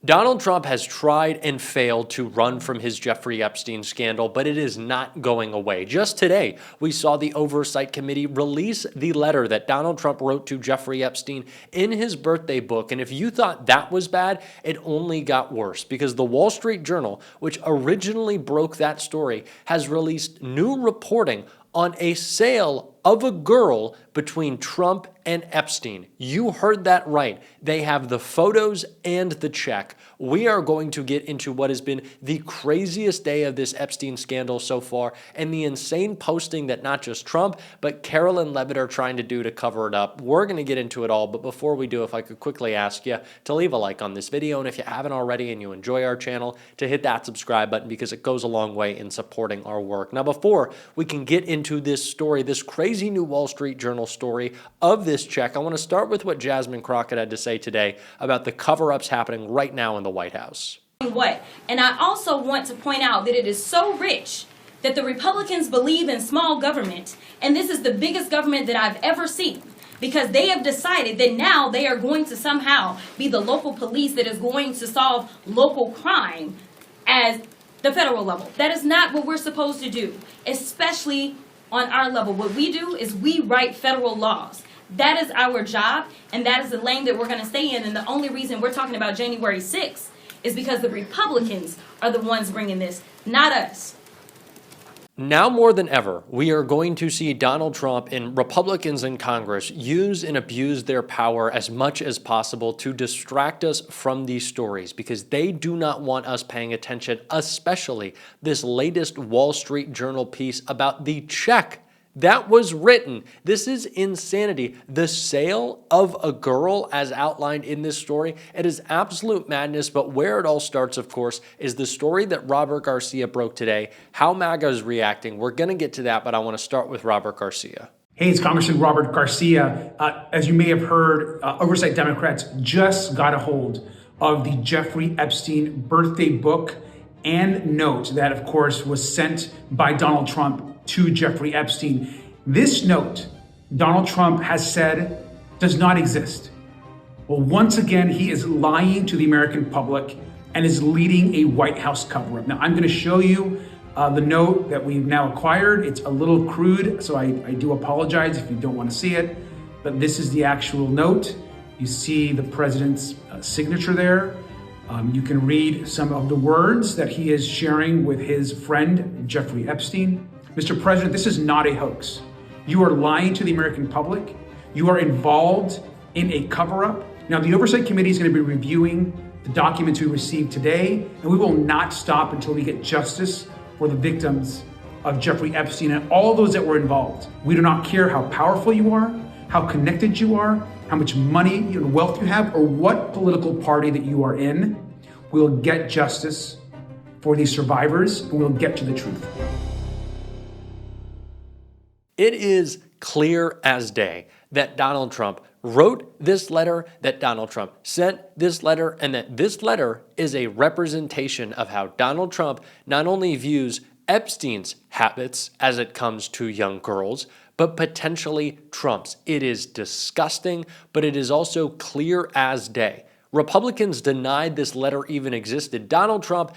Donald Trump has tried and failed to run from his Jeffrey Epstein scandal, but it is not going away. Just today, we saw the Oversight Committee release the letter that Donald Trump wrote to Jeffrey Epstein in his birthday book. And if you thought that was bad, it only got worse because the Wall Street Journal, which originally broke that story, has released new reporting on a sale of a girl between Trump and Epstein. You heard that right. They have the photos and the check. We are going to get into what has been the craziest day of this Epstein scandal so far and the insane posting that not just Trump, but Carolyn Levitt are trying to do to cover it up. We're going to get into it all, but before we do, if I could quickly ask you to leave a like on this video, and if you haven't already and you enjoy our channel, to hit that subscribe button because it goes a long way in supporting our work. Now, before we can get into this story, this crazy new Wall Street Journal story of this check, I want to start with what Jasmine Crockett had to say today about the cover-ups happening right now in the White House. And I also want to point out that it is so rich that the Republicans believe in small government, and this is the biggest government that I've ever seen, because they have decided that now they are going to somehow be the local police that is going to solve local crime as the federal level. That is not what we're supposed to do, especially on our level. What we do is we write federal laws. That is our job, and that is the lane that we're going to stay in. And the only reason we're talking about January 6th is because the Republicans are the ones bringing this, not us. Now more than ever, we are going to see Donald Trump and Republicans in Congress use and abuse their power as much as possible to distract us from these stories because they do not want us paying attention, especially this latest Wall Street Journal piece about the check that was written. This is insanity. The sale of a girl as outlined in this story, it is absolute madness. But where it all starts, of course, is the story that Robert Garcia broke today, how MAGA is reacting. We're going to get to that, but I want to start with Robert Garcia. Hey, it's Congressman Robert Garcia. As you may have heard, Oversight Democrats just got a hold of the Jeffrey Epstein birthday book and note that, of course, was sent by Donald Trump to Jeffrey Epstein. This note, Donald Trump has said, does not exist. Well, once again, he is lying to the American public and is leading a White House cover-up. Now, I'm going to show you the note that we've now acquired. It's a little crude, so I do apologize if you don't want to see it, but this is the actual note. You see the president's signature there. You can read some of the words that he is sharing with his friend, Jeffrey Epstein. Mr. President, this is not a hoax. You are lying to the American public. You are involved in a cover-up. Now, the Oversight Committee is going to be reviewing the documents we received today, and we will not stop until we get justice for the victims of Jeffrey Epstein and all those that were involved. We do not care how powerful you are, how connected you are, how much money and wealth you have, or what political party that you are in. We'll get justice for these survivors, and we'll get to the truth. It is clear as day that Donald Trump wrote this letter, that Donald Trump sent this letter, and that this letter is a representation of how Donald Trump not only views Epstein's habits as it comes to young girls, but potentially Trump's. It is disgusting, but it is also clear as day. Republicans denied this letter even existed. Donald Trump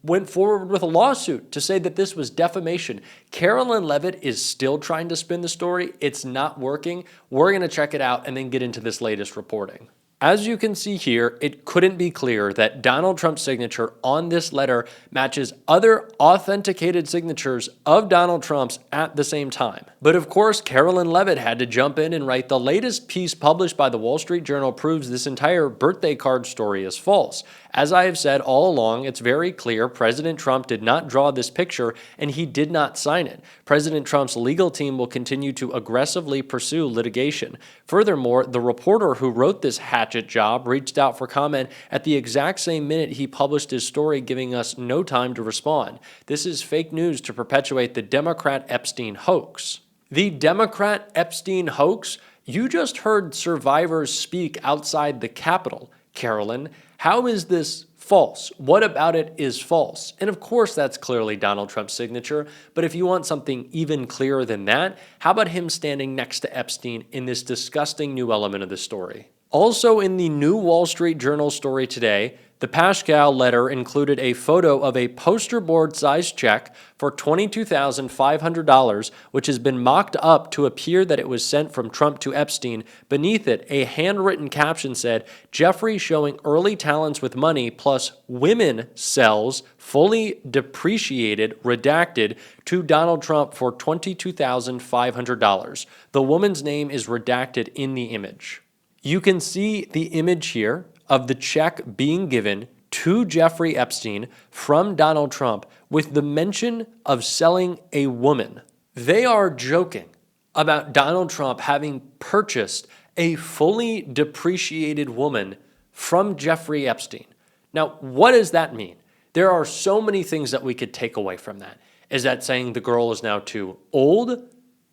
went forward with a lawsuit to say that this was defamation. Carolyn Levitt is still trying to spin the story. It's not working. We're going to check it out and then get into this latest reporting. As you can see here, it couldn't be clearer that Donald Trump's signature on this letter matches other authenticated signatures of Donald Trump's at the same time. But of course, Carolyn Levitt had to jump in and write the latest piece published by the Wall Street Journal proves this entire birthday card story is false. As I have said all along, it's very clear President Trump did not draw this picture and he did not sign it. President Trump's legal team will continue to aggressively pursue litigation. Furthermore, the reporter who wrote this hatchet job reached out for comment at the exact same minute he published his story, giving us no time to respond. This is fake news to perpetuate the Democrat Epstein hoax. The Democrat Epstein hoax? You just heard survivors speak outside the Capitol. Carolyn, how is this false? What about it is false? And of course, that's clearly Donald Trump's signature. But if you want something even clearer than that, how about him standing next to Epstein in this disgusting new element of the story? Also in the new Wall Street Journal story today, The Pascal letter included a photo of a poster board-sized check for $22,500, which has been mocked up to appear that it was sent from Trump to Epstein. Beneath it, a handwritten caption said, "Jeffrey showing early talents with money plus women sells fully depreciated, redacted, to Donald Trump for $22,500. The woman's name is redacted in the image." You can see the image here of the check being given to Jeffrey Epstein from Donald Trump with the mention of selling a woman. They are joking about Donald Trump having purchased a fully depreciated woman from Jeffrey Epstein. Now, what does that mean? There are so many things that we could take away from that. Is that saying the girl is now too old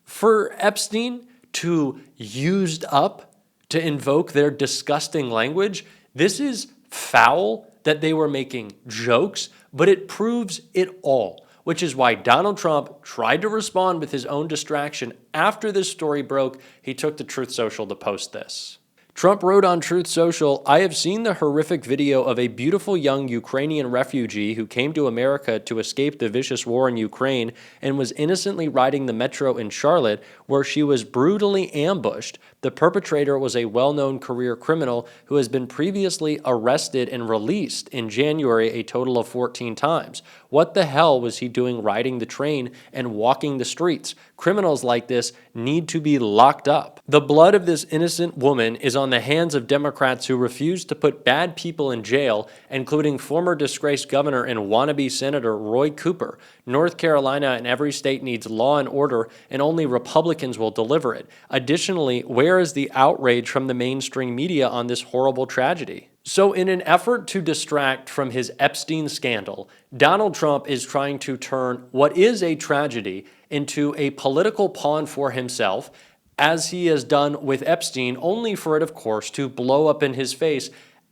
for Epstein, too used up to invoke their disgusting language? This is foul that they were making jokes, but it proves it all, which is why Donald Trump tried to respond with his own distraction. After this story broke, he took to Truth Social to post this. Trump wrote on Truth Social, "I have seen the horrific video of a beautiful young Ukrainian refugee who came to America to escape the vicious war in Ukraine and was innocently riding the metro in Charlotte, where she was brutally ambushed. The perpetrator was a well-known career criminal who has been previously arrested and released in January a total of 14 times. What the hell was he doing riding the train and walking the streets? Criminals like this need to be locked up." The blood of this innocent woman is on the hands of Democrats who refuse to put bad people in jail, including former disgraced governor and wannabe Senator Roy Cooper. North Carolina and every state needs law and order, and only Republicans will deliver it. Additionally, where is the outrage from the mainstream media on this horrible tragedy? So in an effort to distract from his Epstein scandal, Donald Trump is trying to turn what is a tragedy into a political pawn for himself, as he has done with Epstein, only for it, of course, to blow up in his face,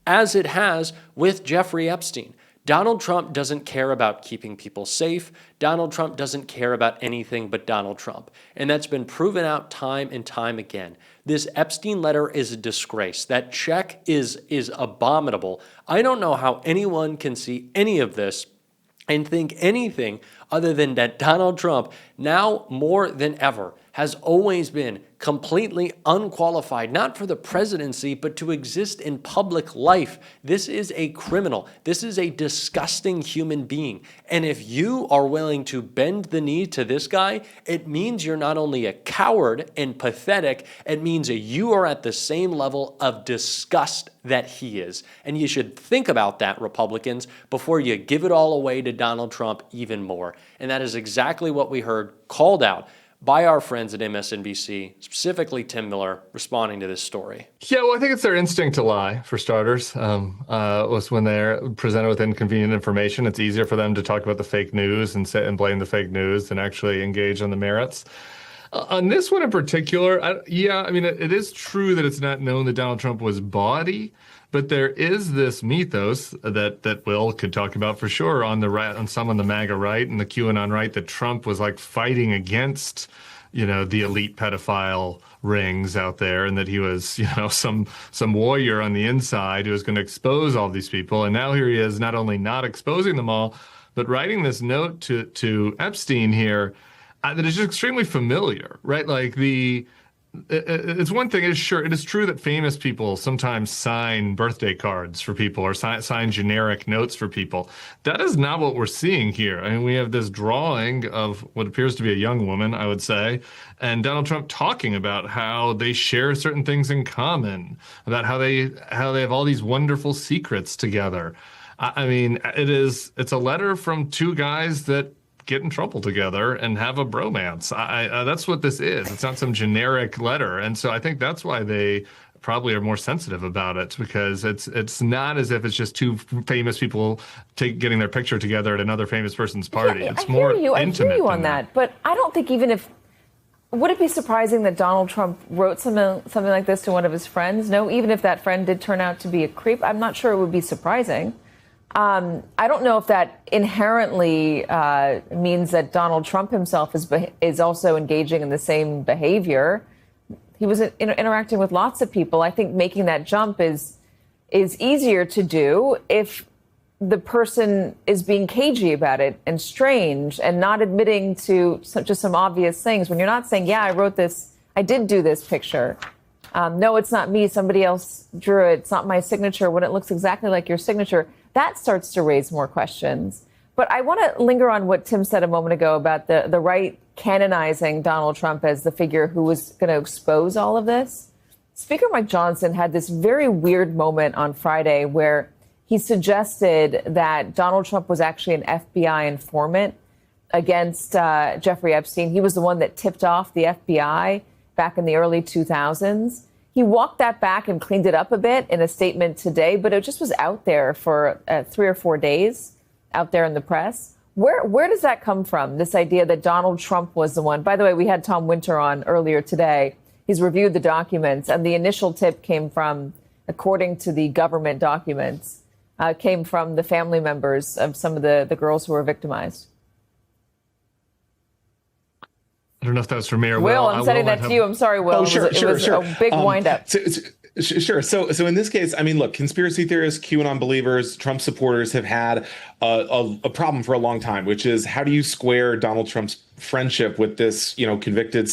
as it has with Jeffrey Epstein. Donald Trump doesn't care about keeping people safe. Donald Trump doesn't care about anything but Donald Trump. And that's been proven out time and time again. This Epstein letter is a disgrace. That check is abominable. I don't know how anyone can see any of this and think anything other than that Donald Trump, now more than ever, has always been completely unqualified, not for the presidency, but to exist in public life. This is a criminal. This is a disgusting human being. And if you are willing to bend the knee to this guy, it means you're not only a coward and pathetic, it means that you are at the same level of disgust that he is. And you should think about that, Republicans, before you give it all away to Donald Trump even more. And that is exactly what we heard called out by our friends at MSNBC, specifically Tim Miller, responding to this story. Yeah, well, I think it's their instinct to lie, for starters. Was when they're presented with inconvenient information, it's easier for them to talk about the fake news and blame the fake news than actually engage on the merits. On this one in particular, it is true that it's not known that Donald Trump was bawdy, but there is this mythos that Will could talk about for sure on the right, on some on the MAGA right and the QAnon right, that Trump was like fighting against, the elite pedophile rings out there, and that he was, some warrior on the inside who was going to expose all these people. And now here he is, not only not exposing them all, but writing this note to Epstein here that is just extremely familiar, right? Like it's one thing, it is true that famous people sometimes sign birthday cards for people or sign generic notes for people. That is not what we're seeing here. I mean, we have this drawing of what appears to be a young woman, I would say, and Donald Trump talking about how they share certain things in common, about how they have all these wonderful secrets together. I mean, it's a letter from two guys that get in trouble together and have a bromance. That's what this is. It's not some generic letter. And so I think that's why they probably are more sensitive about it, because it's not as if it's just two famous people getting their picture together at another famous person's party. It's more intimate. I hear you on that. But I don't think would it be surprising that Donald Trump wrote something like this to one of his friends? No, even if that friend did turn out to be a creep, I'm not sure it would be surprising. I don't know if that inherently means that Donald Trump himself is also engaging in the same behavior. He was interacting with lots of people. I think making that jump is is easier to do if the person is being cagey about it and strange and not admitting to just some obvious things. When you're not saying, yeah, I wrote this, I did do this picture. No, it's not me. Somebody else drew it. It's not my signature. When it looks exactly like your signature, that starts to raise more questions. But I want to linger on what Tim said a moment ago about the right canonizing Donald Trump as the figure who was going to expose all of this. Speaker Mike Johnson had this very weird moment on Friday where he suggested that Donald Trump was actually an FBI informant against Jeffrey Epstein. He was the one that tipped off the FBI back in the early 2000s. He walked that back and cleaned it up a bit in a statement today, but it just was out there for 3 or 4 days, out there in the press. Where does that come from, this idea that Donald Trump was the one? By the way, we had Tom Winter on earlier today. He's reviewed the documents, and the initial tip came from, according to the government documents, came from the family members of some of the girls who were victimized. I don't know if that's for me or Will. I'm sending that to you. I'm sorry, Will. Oh, sure, it was sure. a big wind-up. Sure. So in this case, I mean, look, conspiracy theorists, QAnon believers, Trump supporters have had a problem for a long time, which is how do you square Donald Trump's friendship with this, convicted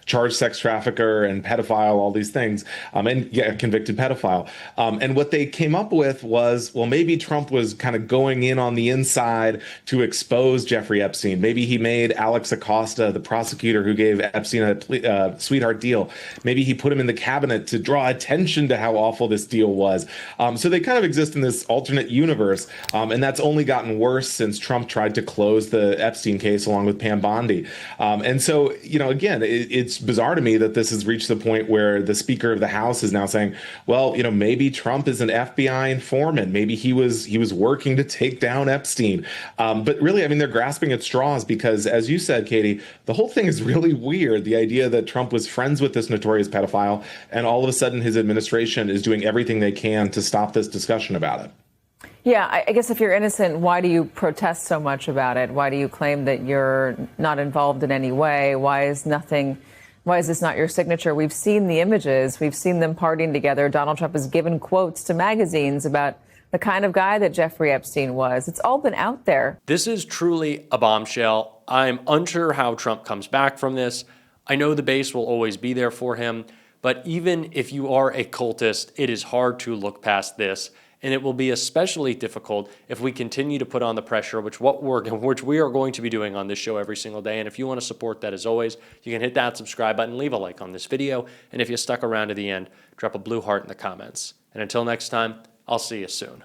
charged sex trafficker and pedophile, all these things, convicted pedophile. And what they came up with was, well, maybe Trump was kind of going in on the inside to expose Jeffrey Epstein. Maybe he made Alex Acosta, the prosecutor who gave Epstein a sweetheart deal. Maybe he put him in the cabinet to draw attention to how awful this deal was. So they kind of exist in this alternate universe. And that's only gotten worse since Trump tried to close the Epstein case along with Pam Bondi. And so, again, it's bizarre to me that this has reached the point where the Speaker of the House is now saying, well, maybe Trump is an FBI informant. Maybe he was working to take down Epstein. But really, I mean, they're grasping at straws because, as you said, Katie, the whole thing is really weird. The idea that Trump was friends with this notorious pedophile, and all of a sudden his administration is doing everything they can to stop this discussion about it. Yeah, I guess if you're innocent, why do you protest so much about it? Why do you claim that you're not involved in any way? Why is this not your signature? We've seen the images. We've seen them partying together. Donald Trump has given quotes to magazines about the kind of guy that Jeffrey Epstein was. It's all been out there. This is truly a bombshell. I'm unsure how Trump comes back from this. I know the base will always be there for him, but even if you are a cultist, it is hard to look past this. And it will be especially difficult if we continue to put on the pressure, which we are going to be doing on this show every single day. And if you want to support that, as always, you can hit that subscribe button, leave a like on this video. And if you stuck around to the end, drop a blue heart in the comments. And until next time, I'll see you soon.